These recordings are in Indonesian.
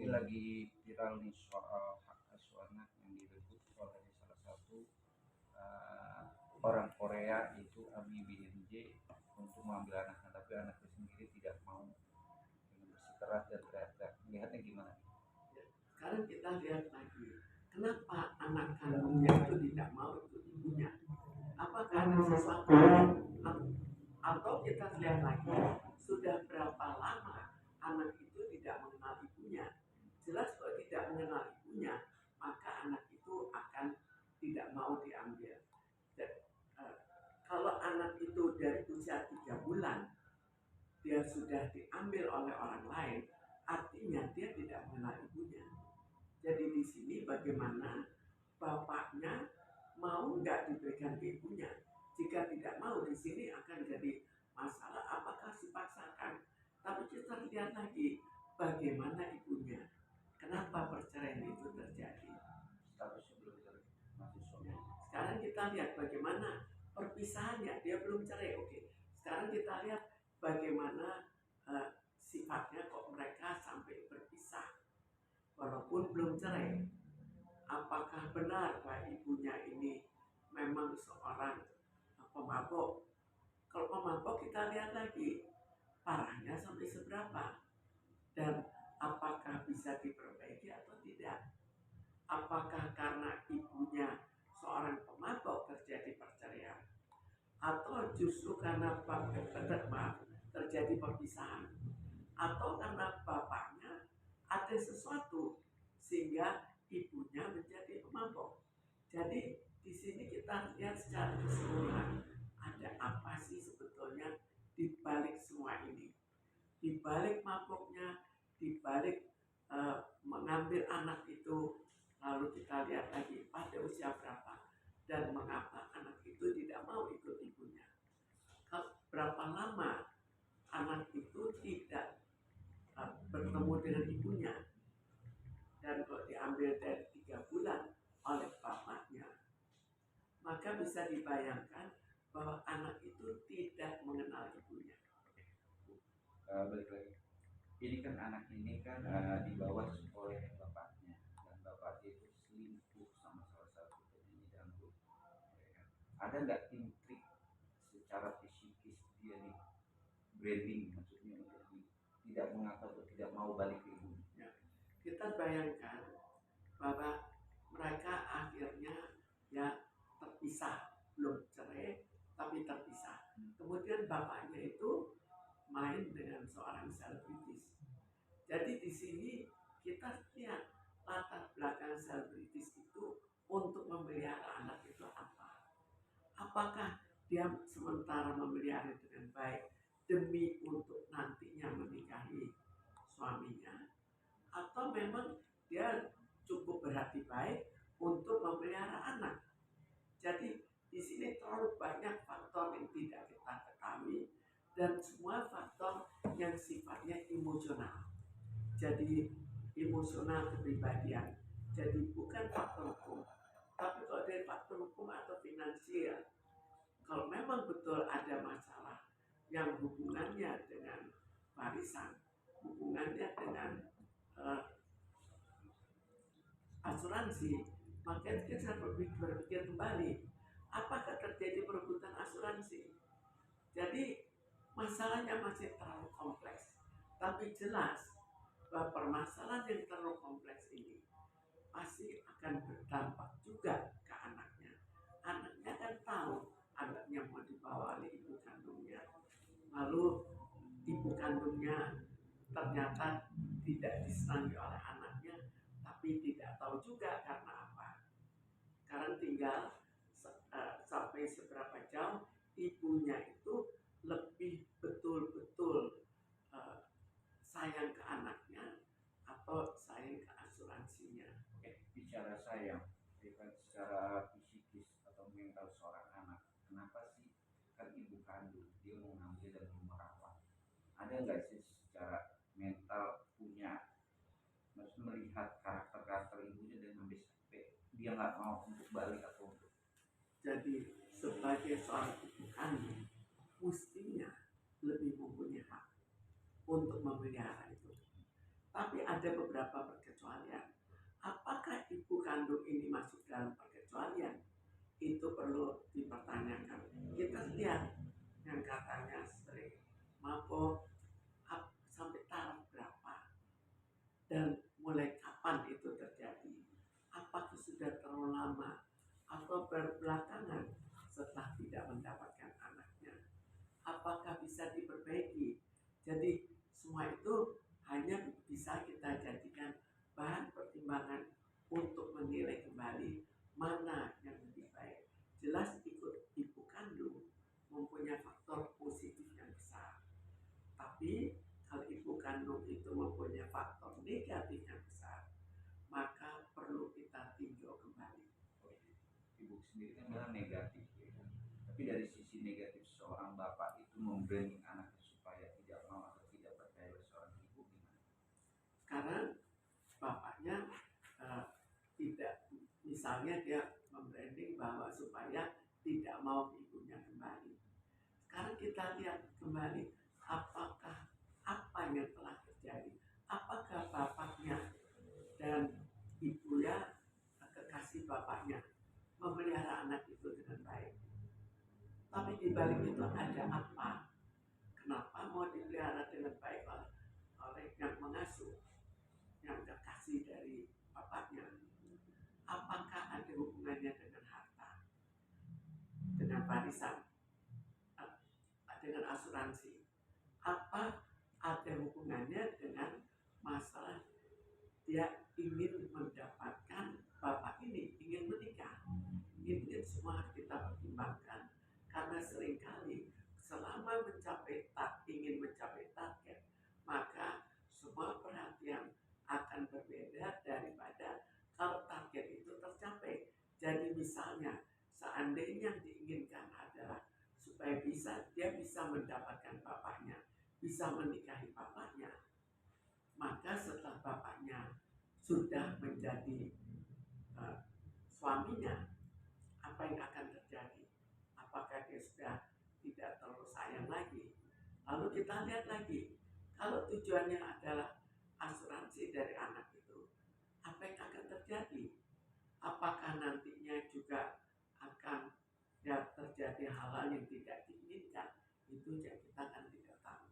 lagi viral nih soal hak asuh anak yang direbut oleh salah satu eh, orang Korea itu Ami BMJ untuk mengambil anaknya, tapi anaknya sendiri tidak mau dengan bersikeras dan teriak-teriak. Melihatnya gimana? Sekarang kita lihat lagi, kenapa anak kandungnya itu tidak mau ikut ibunya? Apakah ada sesuatu? Atau kita lihat lagi, sudah berapa lama anak itu tidak mengenal ibunya? Jelas kalau tidak mengenal ibunya, maka anak itu akan tidak mau diambil. Dan, eh, kalau anak itu dari usia 3 bulan, dia sudah diambil oleh orang lain, artinya dia tidak mengenal ibunya. Jadi di sini bagaimana bapaknya mau nggak diberikan ke ibunya? Jika tidak mau, di sini akan jadi masalah apakah dipaksakan. Tapi kita lihat lagi bagaimana ibunya. Kenapa perceraian itu terjadi? Statusnya belum jelas, masih suami. Ya. Sekarang kita lihat bagaimana perpisahannya. Dia belum cerai, oke. Sekarang kita lihat bagaimana sifatnya kok mereka sampai berpisah walaupun belum cerai. Apakah benar bahwa ibunya ini memang seorang pemabok? Kalau pemabok kita lihat lagi parahnya sampai seberapa dan apakah bisa diperbaiki atau tidak. Apakah karena ibunya seorang pemabok terjadi perceraian atau justru karena terjadi perpisahan atau karena bapaknya ada sesuatu sehingga ibunya menjadi pemabok. Jadi di sini kita lihat secara keseluruhan ada apa sih sebetulnya di balik semua ini. Di balik maboknya, di balik mengambil anak itu, lalu kita lihat lagi pada usia berapa dan mengapa anak itu tidak mau ikut ibunya. Berapa lama anak itu tidak bertemu dengan ibunya dan kalau diambil dari 3 bulan oleh bapaknya, maka bisa dibayangkan bahwa anak itu tidak mengenal ibunya. Balik lagi. Ini kan anak ini kan dibawa oleh bapaknya, dan bapaknya itu selingkuh sama salah satu penyanyi dangdut. Ya kan? Ada nggak intrik secara psikis dia nih branding, maksudnya untuk tidak mengapa atau tidak mau balik ke ibunya? Ya, kita bayangkan bahwa mereka akhirnya ya terpisah, belum cerai tapi terpisah. Kemudian bapaknya itu main dengan seorang selebritis. Jadi di sini kita lihat latar belakang selebritis itu untuk memelihara anak itu apa? Apakah dia sementara memelihara dengan baik demi untuk nantinya menikahi suaminya, atau memang dia cukup berhati baik untuk memelihara anak? Jadi di sini terlalu banyak faktor yang tidak kita ketahui dan semua faktor yang sifatnya emosional. Jadi emosional kepribadian. Jadi bukan faktor hukum. Tapi kalau dari faktor hukum atau finansial, kalau memang betul ada masalah yang hubungannya dengan warisan, hubungannya dengan uh, asuransi, maka kita berpikir kembali, apakah terjadi perebutan asuransi? Jadi masalahnya masih terlalu kompleks. Tapi jelas bahwa permasalahan yang terlalu kompleks ini pasti akan berdampak juga ke anaknya. Anaknya kan tahu anaknya mau dibawa oleh ibu kandungnya. Lalu ibu kandungnya ternyata tidak disenangi oleh anaknya, tapi tidak tahu juga karena apa. Sekarang tinggal sampai seberapa jauh ibunya itu lebih betul-betul uh, sayang ke anaknya atau sayang ke asuransinya. Bicara sayang, bukan secara psikis atau mental seorang anak. Kenapa sih? Kan ibu kandung, dia mau ngambil dan mau merawat. Ada nggak sih secara mental punya, maksud melihat karakter ibunya dan sampai sampai dia nggak mau untuk balik atau untuk. Jadi sebagai seorang ibu kandung mestinya lebih mempunyai hak untuk memelihara itu. Tapi ada beberapa perkecualian. Apakah ibu kandung ini masuk dalam perkecualian? Itu perlu dipertanyakan. Kita lihat yang katanya sering mabok sampai taraf berapa dan mulai kapan itu terjadi. Apakah sudah terlalu lama atau berbelakangan setelah tidak mendapatkan anaknya? Apakah bisa diperbaiki? Jadi semua itu hanya bisa kita jadikan bahan pertimbangan untuk menilai kembali mana yang lebih baik. Jelas ikut ibu kandung mempunyai faktor positif yang besar. Tapi kalau ibu kandung itu mempunyai faktor negatif yang besar, maka perlu kita tinjau kembali. Ibu sendiri kan bilang negatif, ya kan? Tapi dari sisi negatif seorang bapak itu membranding anaknya supaya tidak mau atau tidak percaya seorang ibu gimana? Sekarang bapaknya tidak, misalnya dia membranding bahwa supaya tidak mau ibunya kembali. Sekarang kita lihat kembali apakah apa yang telah terjadi. Apakah bapaknya dan ibunya, kekasih bapaknya, memelihara anak itu dengan baik. Tapi di balik itu ada apa? Kenapa mau dipelihara dengan baik oleh yang mengasuh, yang kekasih dari bapaknya? Apakah ada hubungannya dengan harta, dengan warisan, dengan asuransi? Apa ada hubungannya dengan masalah dia ingin mendapatkan, bapak ini ingin menikah? Ini semua harus kita pertimbangkan, karena seringkali selama ingin mencapai target, maka semua perhatian akan berbeda daripada kalau target itu tercapai. Jadi misalnya seandainya yang diinginkan adalah supaya dia bisa mendapatkan bapaknya, bisa menikahi bapaknya, maka setelah bapaknya sudah menjadi suaminya, apa yang akan terjadi? Apakah dia sudah tidak terlalu sayang lagi? Lalu kita lihat lagi, kalau tujuannya adalah asuransi dari anak itu, apa yang akan terjadi? Apakah nantinya juga akan terjadi hal-hal yang tidak diinginkan? Itu yang kita kan tidak tahu.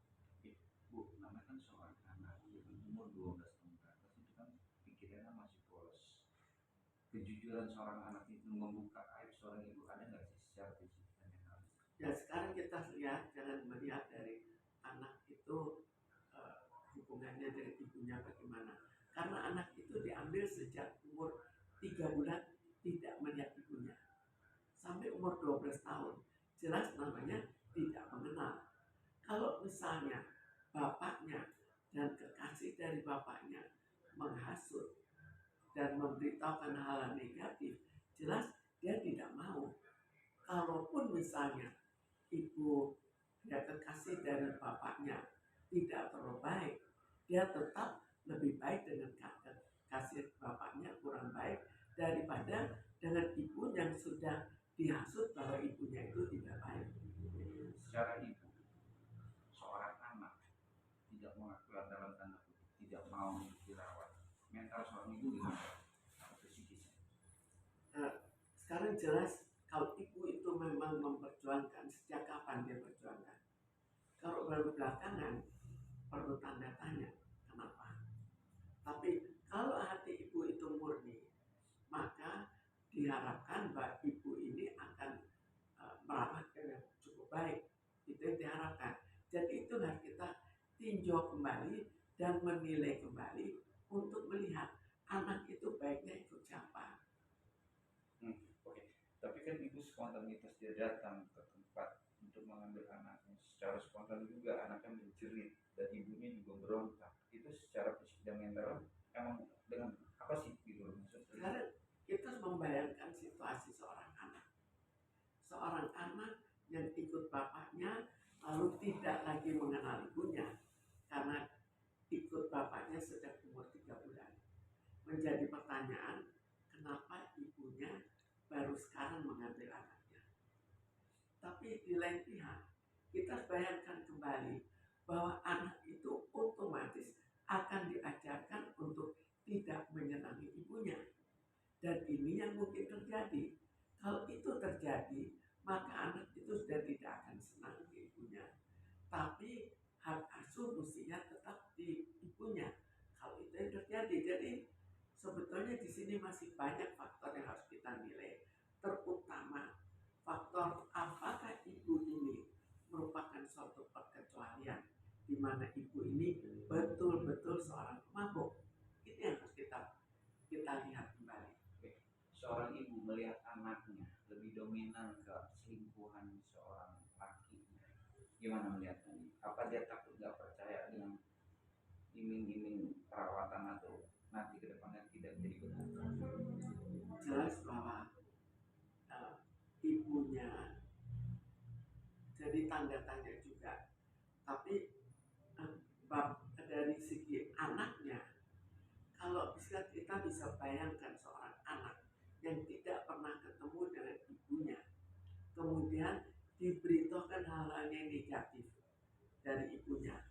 Bu, namanya kan seorang anak dengan umur 12 tahun ke atas itu kan pikirannya masih polos. Kejujuran seorang anak itu membuka aib seorang ibu ada nggak sih secara fisik dan mental? Ya sekarang kita lihat, jangan melihat dari anak itu hubungannya dari ibunya bagaimana. Karena anak itu diambil sejak umur 3 bulan tidak melihat ibunya. Sampai umur 12 tahun, jelas namanya tidak mengenal. Kalau misalnya bapaknya dan kekasih dari bapaknya menghasut dan memberitahukan hal negatif, jelas dia tidak mau. Kalaupun misalnya ibu dan kekasih dari bapaknya tidak terlalu baik, dia tetap lebih baik dengan kekasih bapaknya kurang baik daripada dengan ibu yang sudah dihasut bahwa ibunya itu tidak baik. Secara ibu, seorang anak tidak mengakui dalam tanda kutip tidak mau dirawat, mental seorang ibu gimana? Atau psikisnya? Sekarang jelas kalau ibu itu memang memperjuangkan, sejak kapan dia perjuangkan? Kalau baru belakangan perlu tanda tanya kenapa. Tapi kalau hati ibu itu murni, maka diharapkan bahwa ibu ini akan merawat dengan cukup baik. Itu yang diharapkan. Jadi itu harus kita tinjau kembali dan menilai kembali untuk melihat anak itu baiknya ikut siapa. Oke. Tapi kan ibu spontanitas dia datang ke tempat untuk mengambil anaknya, secara spontan juga anaknya menjerit dan ibunya juga berontak. Itu secara fisik dan mental emang dengan apa sih gitu maksudnya? Sekarang kita membayangkan situasi seorang anak. Seorang anak yang ikut bapaknya lalu tidak lagi mengenal ibunya karena ikut bapaknya sejak umur 3 bulan. Menjadi pertanyaan, kenapa ibunya baru sekarang mengambil anaknya? Tapi di lain pihak, kita bayangkan kembali bahwa anak itu otomatis akan diajarkan menyenangi ibunya. Dan ini yang mungkin terjadi. Kalau itu terjadi, maka anak itu sudah tidak akan senang ke ibunya. Tapi hak asuh mestinya tetap di ibunya. Kalau itu yang terjadi, jadi sebetulnya di sini masih banyak faktor yang harus kita nilai. Terutama faktor apakah ibu ini merupakan suatu perkecualian, di mana ibu ini betul-betul seorang pemabuk. Ini yang harus kita lihat kembali. Seorang ibu melihat anaknya lebih dominan ke selingkuhan seorang laki, gimana melihatnya? Apa dia takut gak percaya dengan iming-iming perawatan atau nanti ke depannya tidak jadi benar? Jelas bahwa ibunya jadi tanda tanya juga. Tapi dari segi anaknya, kalau kita bisa bayangkan seorang anak yang tidak pernah ketemu dengan ibunya, kemudian diberitahukan hal-hal yang negatif dari ibunya,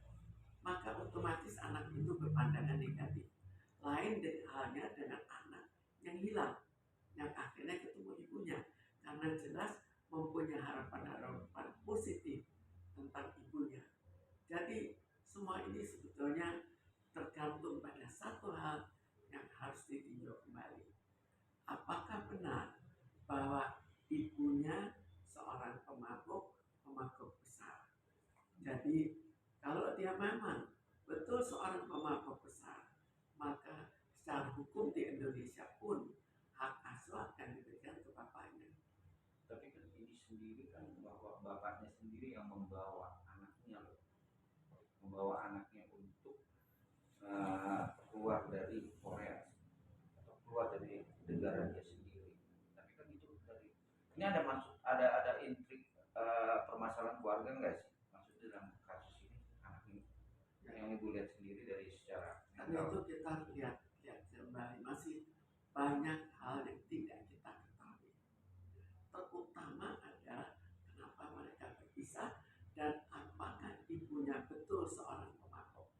maka otomatis anak itu berpandangan negatif. Lain halnya dengan anak yang hilang, yang akhirnya ketemu ibunya, karena jelas mempunyai harapan-harapan positif tentang ibunya. Jadi semua ini sebetulnya tergantung pada satu hal yang harus ditinjau kembali. Apakah benar bahwa ibunya seorang pemabuk besar? Jadi kalau dia memang betul seorang pemabuk besar, maka secara hukum di Indonesia pun hak asuh akan diberikan ke bapaknya. Tapi kan ini sendiri kan bahwa bapaknya sendiri yang membawa anaknya untuk keluar dari Korea atau keluar dari negara dia sendiri. Tapi kan itu dari ini ada intrik permasalahan keluarga nggak sih? Maksudnya dalam kasus ini anak ini yang ibu lihat sendiri dari secara Karena itu kita lihat kembali masih banyak hal yang tidak kita ketahui. Terutama adalah kenapa mereka berpisah dan apakah ibunya betul seorang pemabuk.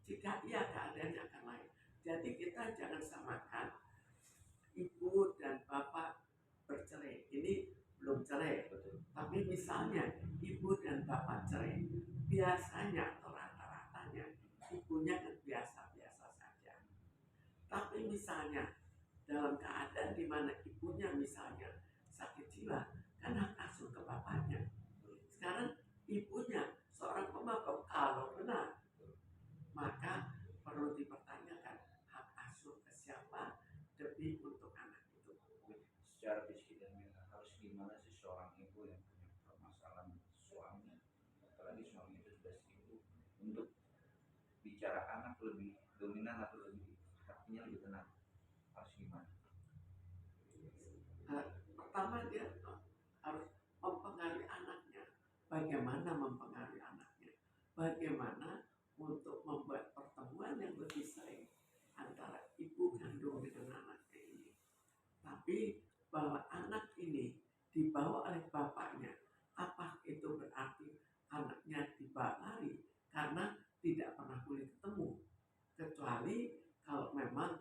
Jika iya, keadaannya akan lain. Jadi kita jangan samakan ibu dan bapak bercerai. Ini belum cerai, betul. Tapi misalnya ibu dan bapak cerai, biasanya atau rata-ratanya ibunya kan biasa-biasa saja. Tapi misalnya dalam keadaan di mana ibunya misalnya sakit jiwa, kan hak asuh ke bapaknya. Sekarang ibunya seorang pemabuk, kalau benar, maka perlu dipertanyakan hak asuh ke siapa demi untuk anak itu. Secara fisik dan mental harus gimana sih seorang ibu yang punya permasalahan suami, apalagi suami itu sudah selingkuh, untuk bicara anak lebih dominan atau lebih hatinya lebih tenang, harus gimana? Pertama dia harus mempengaruhi anaknya. Bagaimana mempengaruhi anaknya? Bagaimana untuk membuat pertemuan yang lebih sering antara ibu kandung dengan anaknya ini. Tapi bahwa anak ini dibawa oleh bapaknya, apa itu berarti anaknya dibawa lari karena tidak pernah boleh ketemu, kecuali kalau memang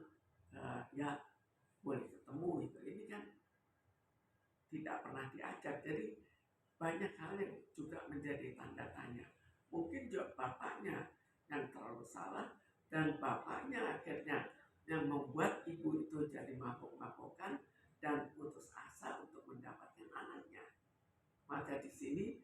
ya boleh ketemu itu. Ini kan tidak pernah diajak, jadi banyak hal yang juga menjadi tanda tanya. Mungkin juga bapaknya yang terlalu salah, dan bapaknya akhirnya yang membuat ibu itu jadi mabuk-mabukan dan putus asa untuk mendapatkan anaknya. Maka di sini